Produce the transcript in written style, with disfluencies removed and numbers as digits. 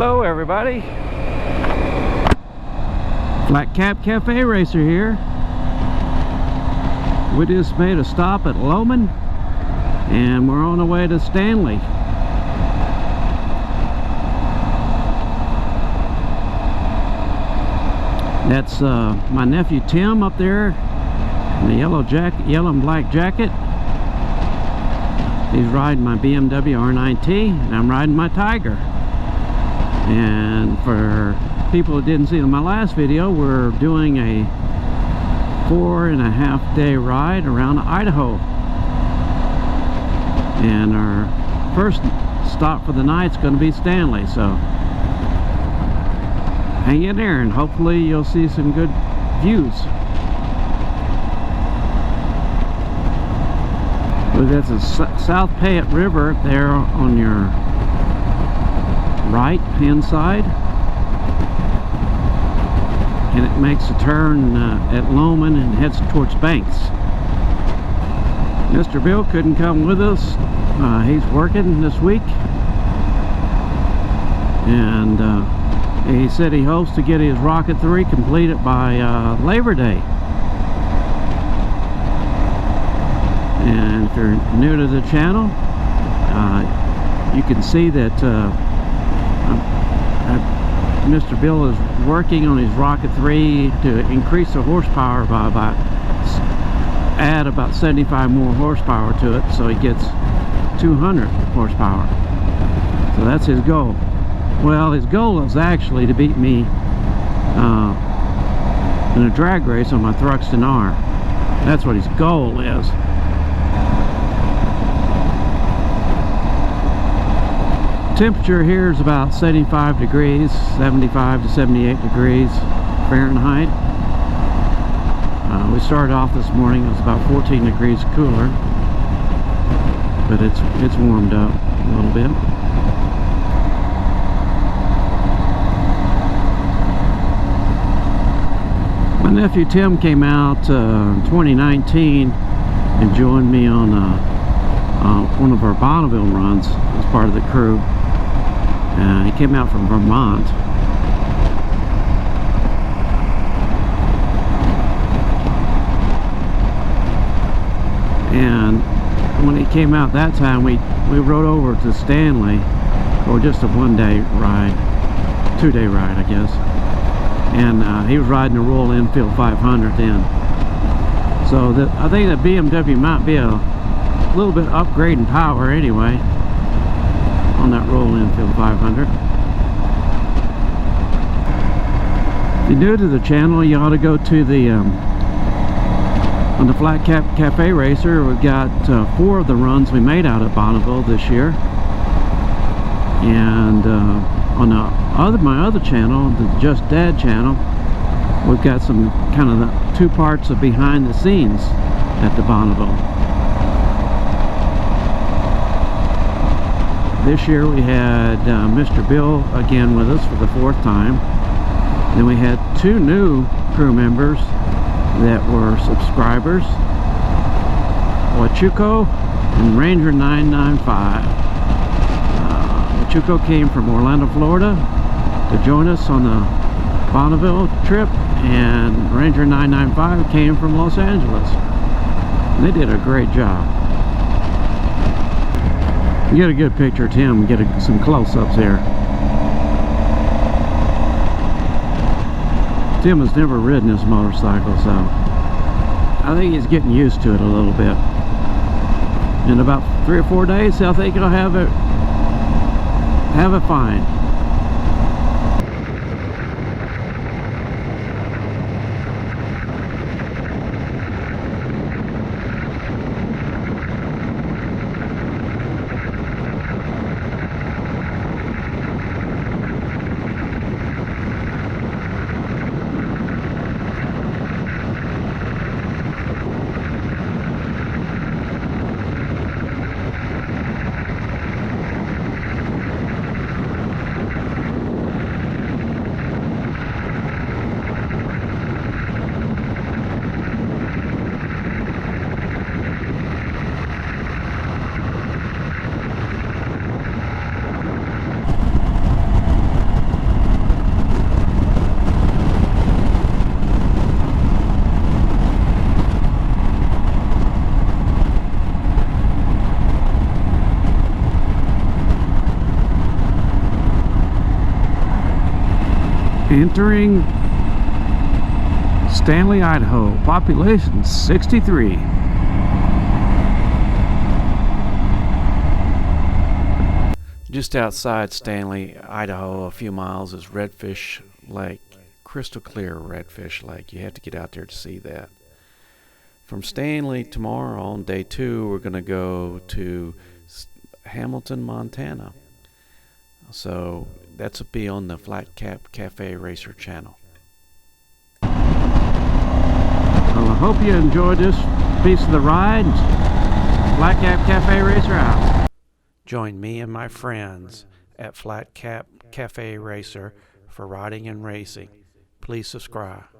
Hello everybody, Flat Cap Cafe Racer here. We just made a stop at Lowman and we're on the way to Stanley. That's my nephew Tim up there in the yellow and black jacket. He's riding my BMW R9T and I'm riding my Tiger. And for people who didn't see my last video, we're doing a 4.5 day ride around Idaho. And our first stop for the night's going to be Stanley, so hang in there and hopefully you'll see some good views. That's the South Payette River up there on your right hand side, and it makes a turn at Lowman and heads towards Banks. Mr. Bill couldn't come with us. He's working this week, and he said he hopes to get his Rocket 3 completed by Labor Day. And if you're new to the channel, you can see that Mr. Bill is working on his Rocket 3 to increase the horsepower by add about 75 more horsepower to it, so he gets 200 horsepower. So that's his goal. Well, his goal is actually to beat me in a drag race on my Thruxton R. That's what his goal is. Temperature here is about 75 degrees, 75 to 78 degrees Fahrenheit. We started off this morning, it was about 14 degrees cooler, but it's warmed up a little bit. My nephew Tim came out in 2019 and joined me on one of our Bonneville runs as part of the crew. He came out from Vermont. And when he came out that time, we rode over to Stanley for just a 1-day ride, 2-day ride, I guess. And he was riding a Royal Enfield 500 then. So I think the BMW might be a little bit upgrade in power anyway on that Royal Enfield 500. If you're new to the channel, you ought to go to the on the Flat Cap Cafe Racer. We've got 4 of the runs we made out at Bonneville this year, and on my other channel, the JustDad channel, we've got some kind of the 2 parts of behind the scenes at the Bonneville. This year we had Mr. Bill again with us for the 4th time. Then we had 2 new crew members that were subscribers, Wachuco and Ranger 995. Wachuco came from Orlando, Florida to join us on the Bonneville trip, and Ranger 995 came from Los Angeles. And they did a great job. Get a good picture of Tim, get some close-ups here. Tim has never ridden this motorcycle, so I think he's getting used to it a little bit. In about 3 or 4 days, I think he'll have it fine. Entering Stanley, Idaho. Population 63. Just outside Stanley, Idaho, a few miles, is Redfish Lake. Crystal clear Redfish Lake. You have to get out there to see that. From Stanley tomorrow on day 2, we're going to go to Hamilton, Montana. So that's a be on the Flat Cap Cafe Racer channel. Well, I hope you enjoyed this piece of the ride. Flat Cap Cafe Racer out. Join me and my friends at Flat Cap Cafe Racer for riding and racing. Please subscribe.